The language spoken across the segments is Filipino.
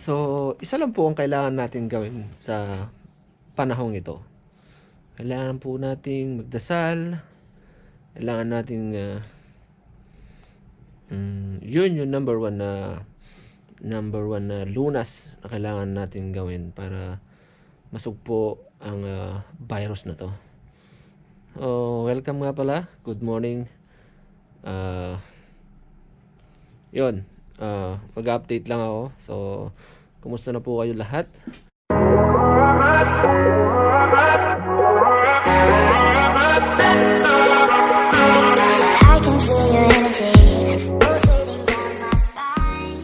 So, isa lang po ang kailangan natin gawin sa panahong ito. Kailangan po nating magdasal. Kailangan nating yun yung number one na lunas na kailangan natin gawin para masugpo ang virus na to. Welcome nga pala. Good morning. Yun. Mag-update lang ako. So, kumusta na po kayo lahat? I can feel your energy pulsating down my spine.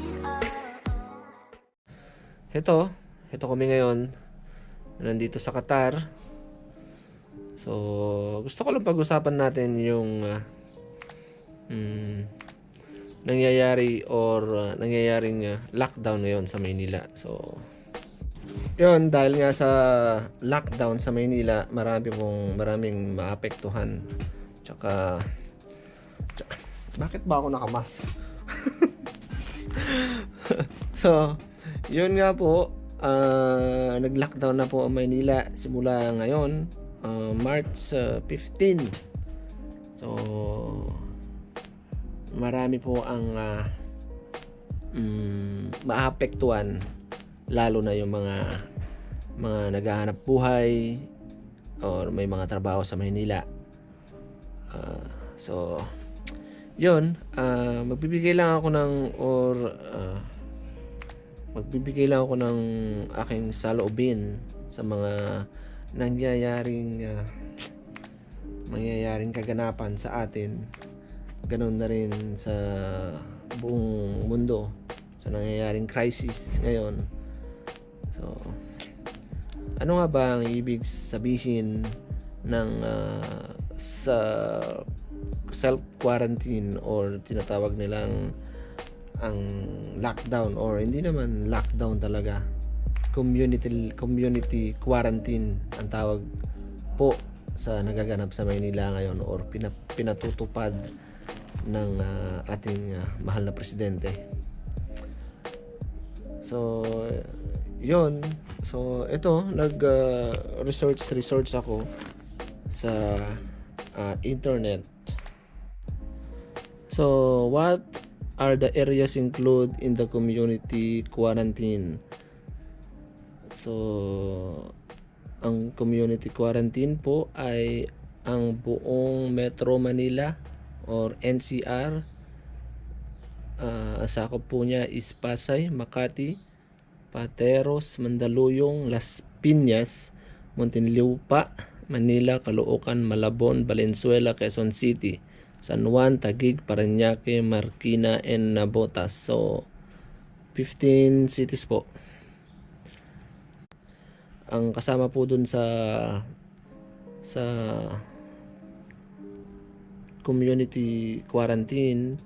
Ito kami ngayon. Nandito sa Qatar. So, gusto ko lang pag-usapan natin yung nangyayaring lockdown ngayon sa Manila. So, yun, dahil nga sa lockdown sa Manila, maraming maapektuhan. Tsaka bakit ba ako nakamas? So, yun nga po, nag-lockdown na po ang Maynila simula ngayon, March 15. So, marami po ang maapektuhan, lalo na yung mga naghahanap buhay or may mga trabaho sa Maynila. So, yun, magbibigay lang ako ng aking saloobin sa mga nangyayaring kaganapan sa atin. Ganun na rin sa buong mundo, sa nangyayaring crisis ngayon. So, ano nga ba ang ibig sabihin ng sa self-quarantine or tinatawag nilang ang lockdown, or hindi naman lockdown talaga, community quarantine ang tawag po sa nagaganap sa Maynila ngayon, or pinatutupad ng ating mahal na presidente. So, yun. So, ito, research ako sa internet. So, what are the areas included in the community quarantine? So, ang community quarantine po ay ang buong Metro Manila or NCR. Sakop po niya is Pasay, Makati, Pateros, Mandaluyong, Las Piñas, Muntinlupa, Manila, Caloocan, Malabon, Valenzuela, Quezon City, San Juan, Taguig, Parañaque, Marikina, and Navotas. So, 15 cities po. Ang kasama po dun sa community quarantine,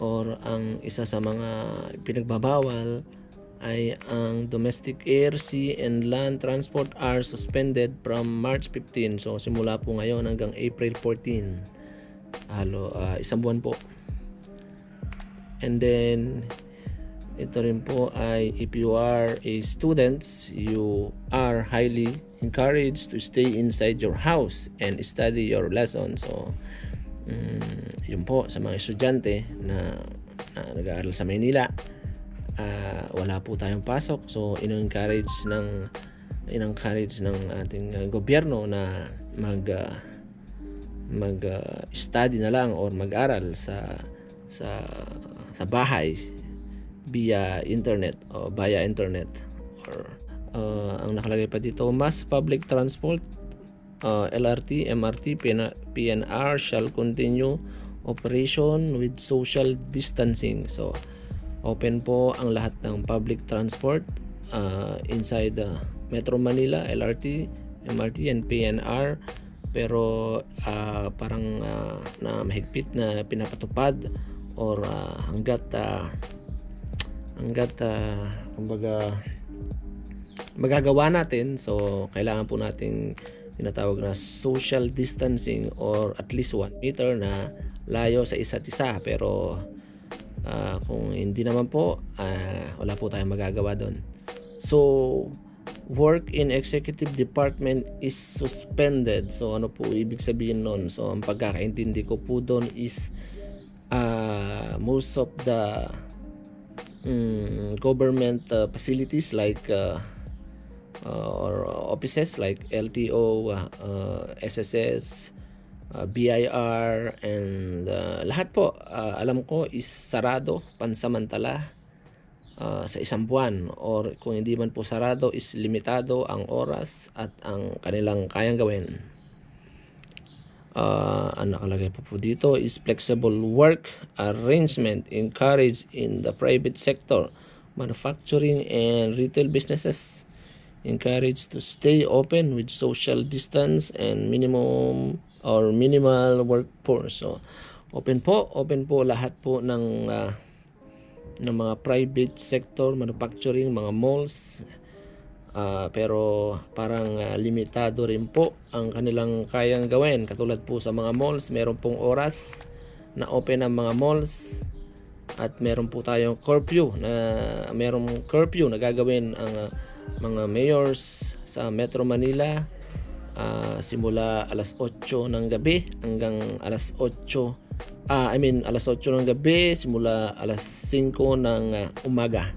or ang isa sa mga pinagbabawal ay ang domestic air, sea, and land transport are suspended from March 15. So, simula po ngayon hanggang April 14. Isang buwan po. And then, ito rin po ay if you are a student, you are highly encouraged to stay inside your house and study your lessons. So, yun po sa mga estudyante na nag-aaral sa Maynila. Wala po tayong pasok, so in-encourage ng ating gobyerno na mag-study na lang or mag-aral sa bahay via internet. Or ang nakalagay pa dito, mass public transport, LRT, MRT, PNR shall continue operation with social distancing. So, open po ang lahat ng public transport inside Metro Manila, LRT, MRT, and PNR. Pero parang na mahigpit na pinapatupad, or hanggat kumbaga magagawa natin. So, kailangan po nating tinatawag na social distancing, or at least 1 meter na layo sa isa't isa. Pero Kung hindi naman po, wala po tayong magagawa doon. So, work in executive department is suspended. So, ano po ibig sabihin nun? So, ang pagkakaintindi ko po doon is most of the government facilities like or offices like LTO, SSS, BIR, and lahat po alam ko is sarado pansamantala sa isang buwan, or kung hindi man po sarado is limitado ang oras at ang kanilang kayang gawin. Ang nakalagay po dito is flexible work arrangement encouraged in the private sector, manufacturing and retail businesses encouraged to stay open with social distance and minimal workforce. So open po lahat po ng mga private sector, manufacturing, mga malls, pero parang limitado rin po ang kanilang kayang gawin. Katulad po sa mga malls, meron pong oras na open ang mga malls, at meron po tayong curfew na gagawin ang mga mayors sa Metro Manila simula alas 8 ng gabi hanggang alas 8 alas 8 ng gabi simula alas 5 ng umaga.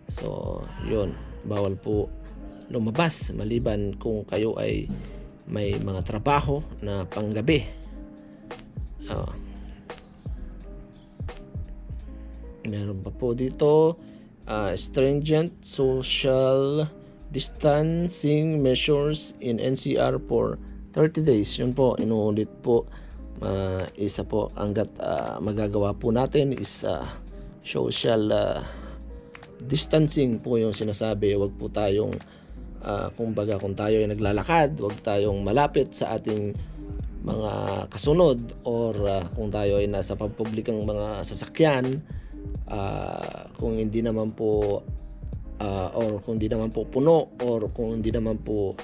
So, yun, bawal po lumabas maliban kung kayo ay may mga trabaho na panggabi. Meron pa po dito stringent social distancing measures in NCR for 30 days. Yun po, inuulit po. Isa po hanggat magagawa po natin is social distancing po yung sinasabi. Huwag po tayong kung tayo ay naglalakad, huwag tayong malapit sa ating mga kasunod, or kung tayo ay nasa pampublikang mga sasakyan, kung hindi naman po or kung hindi naman po puno, or kung hindi naman po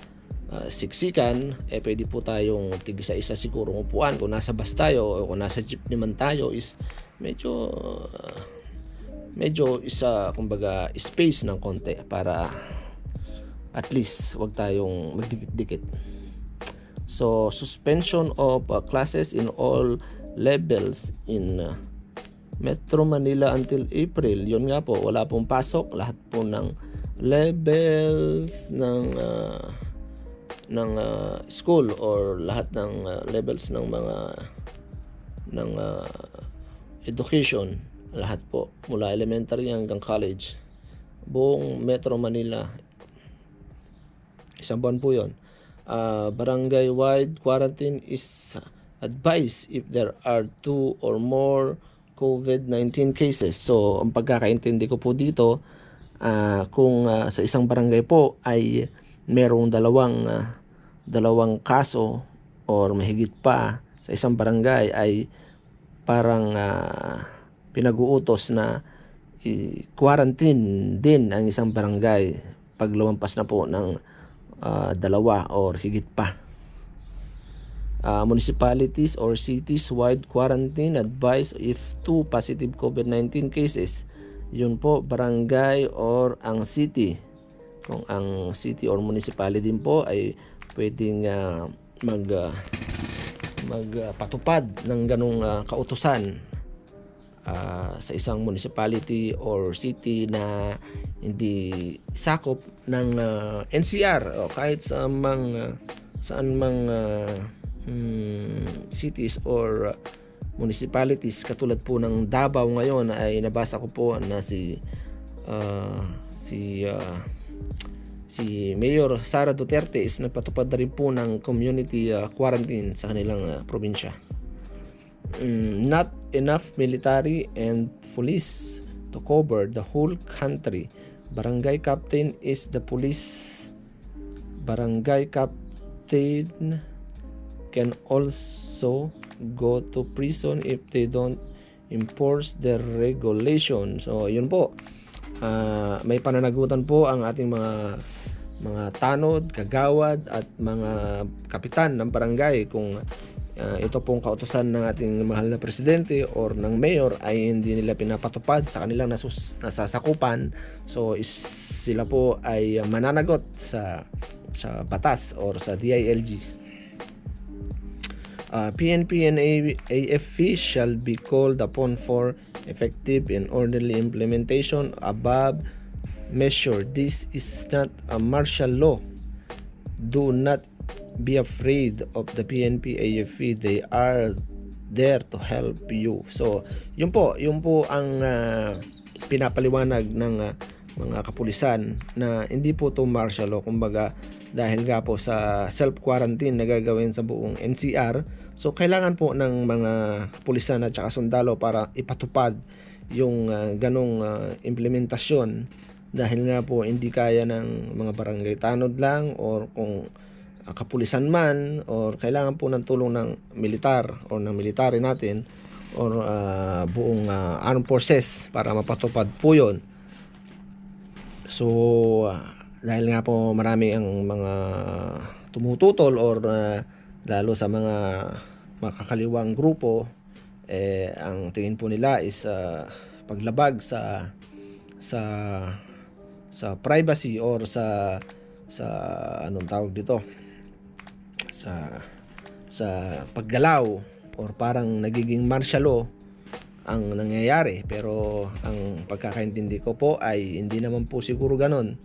siksikan, pwede po tayong tig-isa-isa siguro upuan. Kung nasa bus tayo o kung nasa jeep naman tayo is medyo isa space ng konti para at least wag tayong magdikit-dikit. So suspension of classes in all levels in Metro Manila until April. Yun nga po, wala pong pasok. Lahat po ng levels ng school, or lahat ng levels ng education, lahat po mula elementary hanggang college, buong Metro Manila, isang buwan po yun. Barangay-wide quarantine is advised if there are 2 or more COVID-19 cases. So, ang pagkakaintindi ko po dito, kung sa isang barangay po ay merong dalawang kaso or mahigit pa sa isang barangay, ay parang pinag-uutos na quarantine din ang isang barangay pag lumampas na po ng 2 or higit pa. Municipalities or cities wide quarantine advice if 2 positive COVID-19 cases. Yun po, barangay or ang city. Kung ang city or municipality din po ay pwedeng magpatupad ng ganong kautusan sa isang municipality or city na hindi sakop ng NCR, o kahit saan mang cities or municipalities. Katulad po ng Davao ngayon ay nabasa ko po na si Mayor Sara Duterte is nagpatupad na rin po ng community quarantine sa kanilang probinsya. Not enough military and police to cover the whole country. Barangay captain is the police. Barangay captain can also go to prison if they don't enforce the regulation. So, yun po. May pananagutan po ang ating mga tanod, kagawad at mga kapitan ng barangay kung ito pong kautusan ng ating mahal na presidente or ng mayor ay hindi nila pinapatupad sa kanilang nasasakupan, so sila po ay mananagot sa batas or sa DILG. PNP and AFP shall be called upon for effective and orderly implementation above measure. This is not a martial law. Do not be afraid of the PNP, AFP. They are there to help you. So, yun po ang pinapaliwanag ng mga kapulisan na hindi po to martial law. Kumbaga, dahil nga po sa self-quarantine na gagawin sa buong NCR, so kailangan po ng mga kapulisan at saka sundalo para ipatupad yung ganong implementasyon, dahil nga po hindi kaya ng mga barangay tanod lang or kung kapulisan man, or kailangan po ng tulong ng militar or ng military natin or buong armed forces para mapatupad po yun. So dahil nga po marami ang mga tumututol or lalo sa mga makakaliwang grupo, ang tingin po nila is paglabag sa privacy or sa anong tawag dito, sa paggalaw, or parang nagiging martial law ang nangyayari. Pero ang pagkakaintindi ko po ay hindi naman po siguro ganon.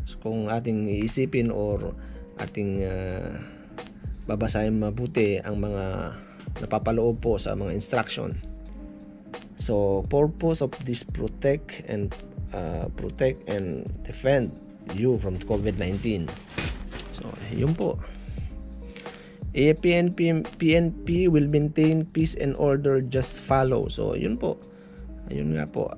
So, kung ating iisipin or ating babasahin mabuti ang mga napapaloob po sa mga instruction. So purpose of this protect and defend you from COVID-19. So yun po. PNP will maintain peace and order, just follow. So yun po, ayun nga po,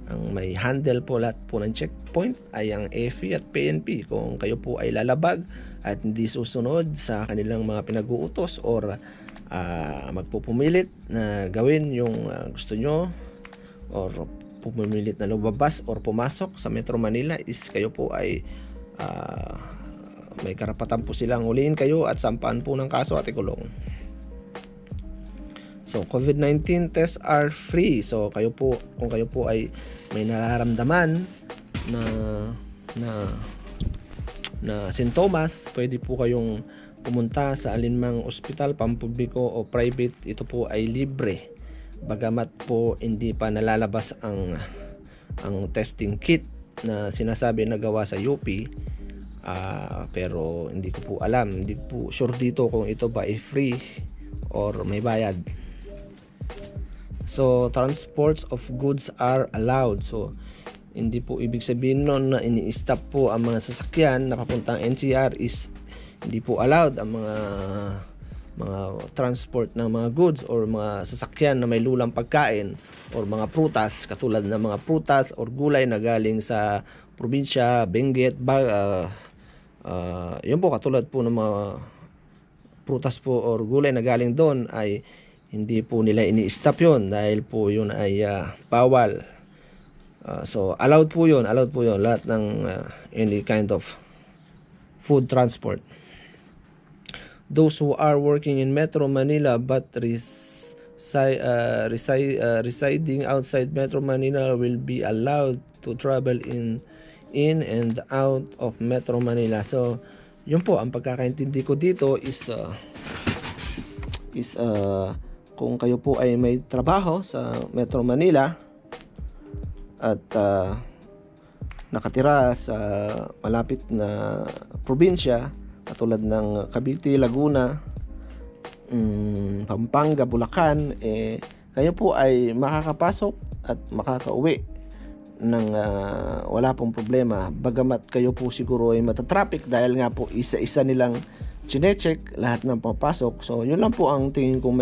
ang may handle po lahat po ng checkpoint ay ang AFP at PNP. Kung kayo po ay lalabag at hindi susunod sa kanilang mga pinag-uutos or magpupumilit na gawin yung gusto nyo, or pumilit na lumabas or pumasok sa Metro Manila, is kayo po ay may karapatan po silang huliin kayo at sampaan po ng kaso at ikulong. So COVID-19 tests are free. So kayo po, kung kayo po ay may nararamdaman na sintomas, pwede po kayong pumunta sa alinmang ospital, pampubliko o private. Ito po ay libre, bagamat po hindi pa nalalabas ang testing kit na sinasabi na gawa sa UP. Pero hindi ko po alam, hindi po sure dito kung ito ba ay free or may bayad. So transports of goods are allowed. So hindi po ibig sabihin nun na ini-stop po ang mga sasakyan na papuntang NCR is hindi po allowed ang mga transport ng mga goods or mga sasakyan na may lulang pagkain or mga prutas, katulad ng mga prutas or gulay na galing sa probinsya, Benguet, yun po, katulad po ng mga prutas po or gulay na galing doon ay hindi po nila ini-stop yun dahil po yun ay bawal. So allowed po yun lahat ng any kind of food transport. Those who are working in Metro Manila but residing outside Metro Manila will be allowed to travel in and out of Metro Manila. So yun po ang pagkakaintindi ko dito is kung kayo po ay may trabaho sa Metro Manila at nakatira sa malapit na probinsya katulad ng Cavite, Laguna, Pampanga, Bulacan, kayo po ay makakapasok at makakauwi ng wala pong problema, bagamat kayo po siguro ay matatraffic dahil nga po isa-isa nilang chinecheck lahat ng papasok. So yun lang po ang tingin kong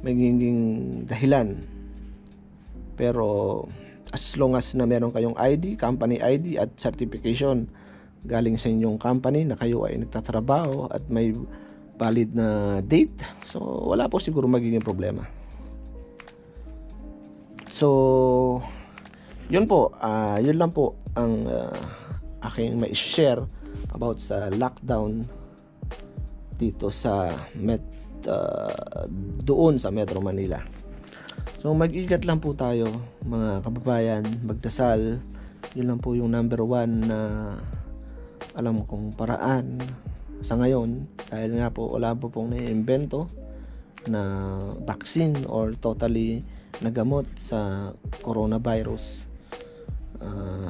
magiging dahilan. Pero as long as na meron kayong ID, company ID at certification galing sa inyong company na kayo ay nagtatrabaho at may valid na date, so wala po siguro magiging problema. So yun po, yun lang po ang aking ma-share about sa lockdown dito sa doon sa Metro Manila. So mag-ingat lang po tayo mga kababayan, magdasal. Yun lang po yung number 1 na alam kong paraan sa ngayon, dahil nga po wala po pong naiimbento na vaccine or totally na gamot sa coronavirus.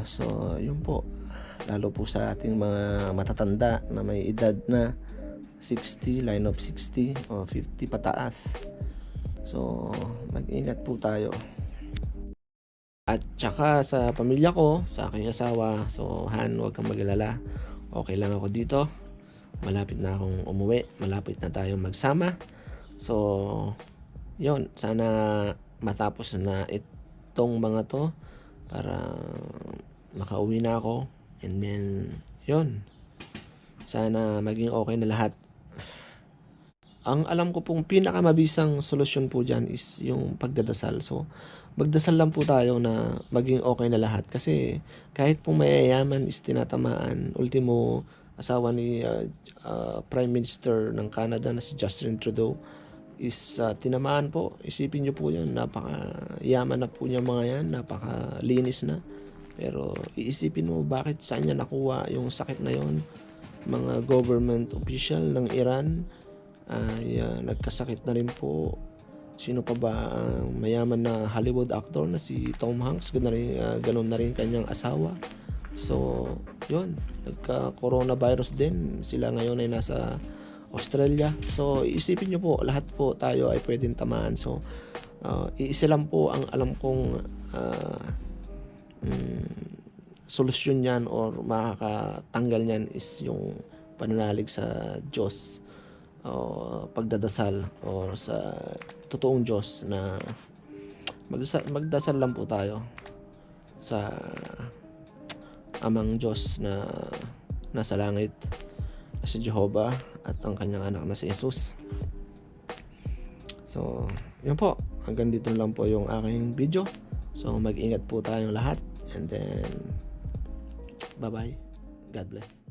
So yun po, lalo po sa ating mga matatanda na may edad na 60, line of 60 o 50 pataas. So mag-ingat po tayo. At saka sa pamilya ko, sa aking asawa, so Han, huwag kang mag-alala, okay lang ako dito. Malapit na akong umuwi, malapit na tayong magsama. So yun, sana matapos na itong mga to para makauwi na ako. And then yun, sana maging okay na lahat. Ang alam ko pong pinakamabisang solusyon po dyan is yung pagdadasal. So magdasal lang po tayo na maging okay na lahat. Kasi kahit pong mayayaman is tinatamaan. Ultimo, asawa ni Prime Minister ng Canada na si Justin Trudeau is tinamaan po. Isipin nyo po yan, napakayaman na po niya mga yan, napakalinis na. Pero iisipin mo bakit saan niya nakuha yung sakit na yon. Mga government official ng Iran ay nagkasakit na rin po. Sino pa ba ang mayaman na Hollywood actor na si Tom Hanks, ganun na rin kanyang asawa. So yun, nagka-coronavirus din sila, ngayon ay nasa Australia. So iisipin nyo po, lahat po tayo ay pwedeng tamaan. So iisa lang po ang alam kong solusyon yan or makakatanggal yan is yung pananalig sa Diyos, pagdadasal or sa totoong Diyos, na magdasal lang po tayo sa Amang Diyos na nasa langit, si Jehovah, at ang kanyang anak na si Jesus. So yun po, hanggang dito lang po yung aking video. So mag-ingat po tayong lahat, and then bye bye, God bless.